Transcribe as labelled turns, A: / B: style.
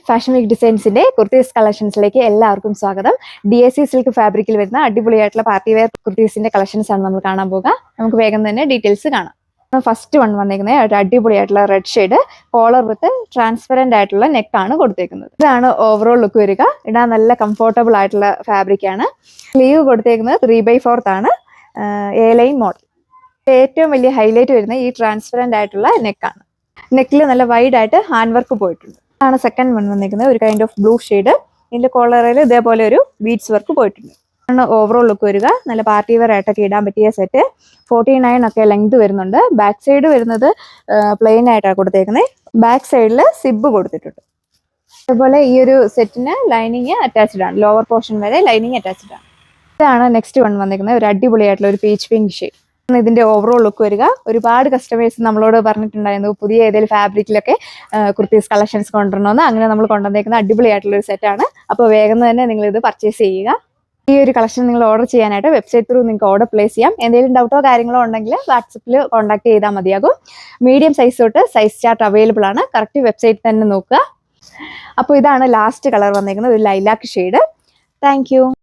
A: Fashion week ഡിസൈൻസിന്റെ kurtis കളക്ഷൻസിലേക്ക് എല്ലാവർക്കും സ്വാഗതം. DAC silk ഫാബ്രിക്കിൽ വരുന്ന അടിപൊളിയായിട്ടുള്ള പാർട്ടി വെയർ കുർത്തീസിന്റെ കളക്ഷൻസ് ആണ് നമ്മൾ കാണാൻ പോകുക. നമുക്ക് വേഗം തന്നെ ഡീറ്റെയിൽസ് കാണാം. ഫസ്റ്റ് വൺ വന്നിരിക്കുന്നത് ഒരു അടിപൊളിയായിട്ടുള്ള റെഡ് ഷെയ്ഡ് കോളർ വിത്ത് ട്രാൻസ്പെറന്റ് ആയിട്ടുള്ള നെക്ക് ആണ് കൊടുത്തേക്കുന്നത്. ഇതാണ് ഓവറോൾ ലുക്ക് വരിക. ഇടാൻ നല്ല കംഫോർട്ടബിൾ ആയിട്ടുള്ള ഫാബ്രിക് ആണ്. സ്ലീവ് കൊടുത്തേക്കുന്നത് 3/4 ആണ്. A-ലൈൻ മോഡൽ. ഏറ്റവും വലിയ ഹൈലൈറ്റ് വരുന്ന ഈ ട്രാൻസ്പെറന്റ് ആയിട്ടുള്ള നെക്കാണ്. നെക്കിൽ നല്ല വൈഡ് ആയിട്ട് ഹാൻഡ് വർക്ക് പോയിട്ടുണ്ട്. ആണ് സെക്കൻഡ് വൺ വന്നിരിക്കുന്നത് ഒരു കൈൻഡ് ഓഫ് ബ്ലൂ ഷെയ്ഡ്. ഇതിന്റെ കോളറിൽ ഇതേപോലെ ഒരു ബീഡ്സ് വർക്ക് പോയിട്ടുണ്ട്. ആണ് ഓവറോൾ ലുക്ക് വരിക. നല്ല പാർട്ടി വെയർ ആയിട്ടൊക്കെ ഇടാൻ പറ്റിയ സെറ്റ്. 49 ഒക്കെ ലെങ്ത് വരുന്നുണ്ട്. ബാക്ക് സൈഡ് വരുന്നത് പ്ലെയിൻ ആയിട്ടാണ് കൊടുത്തേക്കുന്നത്. ബാക്ക് സൈഡിൽ സിബ് കൊടുത്തിട്ടുണ്ട്. അതുപോലെ ഈ ഒരു സെറ്റിന് ലൈനിങ് അറ്റാച്ച്ഡ് ആണ്. ലോവർ പോർഷൻ വരെ ലൈനിങ് അറ്റാച്ച്ഡ് ആണ്. ഇതാണ് നെക്സ്റ്റ് വൺ വന്നിരിക്കുന്നത് ഒരു അടിപൊളിയായിട്ടുള്ള ഒരു പീച്ച് പിങ്ക് ഷെയ്ഡ്. ഇതിന്റെ ഓവറോൾ ലുക്ക് വരിക. ഒരുപാട് കസ്റ്റമേഴ്സ് നമ്മളോട് പറഞ്ഞിട്ടുണ്ടായിരുന്നു പുതിയ ഏതെങ്കിലും ഫാബ്രിക്കിലൊക്കെ കുർത്തീസ് കളക്ഷൻസ് കൊണ്ടുവരണമെന്ന്. അങ്ങനെ നമ്മൾ കൊണ്ടുവന്നേക്കുന്ന അടിപൊളിയായിട്ടുള്ള ഒരു സെറ്റാണ്. അപ്പോൾ വേഗം തന്നെ നിങ്ങൾ ഇത് പർച്ചേസ് ചെയ്യുക. ഈ ഒരു കളക്ഷൻ നിങ്ങൾ ഓർഡർ ചെയ്യാനായിട്ട് വെബ്സൈറ്റ് ത്രൂ നിങ്ങൾക്ക് ഓർഡർ പ്ലേസ് ചെയ്യാം. എന്തെങ്കിലും ഡൗട്ടോ കാര്യങ്ങളോ ഉണ്ടെങ്കിൽ വാട്സപ്പിൽ കോൺടാക്ട് ചെയ്താൽ മതിയാകും. മീഡിയം സൈസ് തൊട്ട് സൈസ് ചാർട്ട് അവൈലബിൾ ആണ്. കറക്റ്റ് വെബ്സൈറ്റ് തന്നെ നോക്കുക. അപ്പോൾ ഇതാണ് ലാസ്റ്റ് കളർ വന്നിരിക്കുന്നത് ഒരു ലൈലാക്ക് ഷെയ്ഡ്. താങ്ക്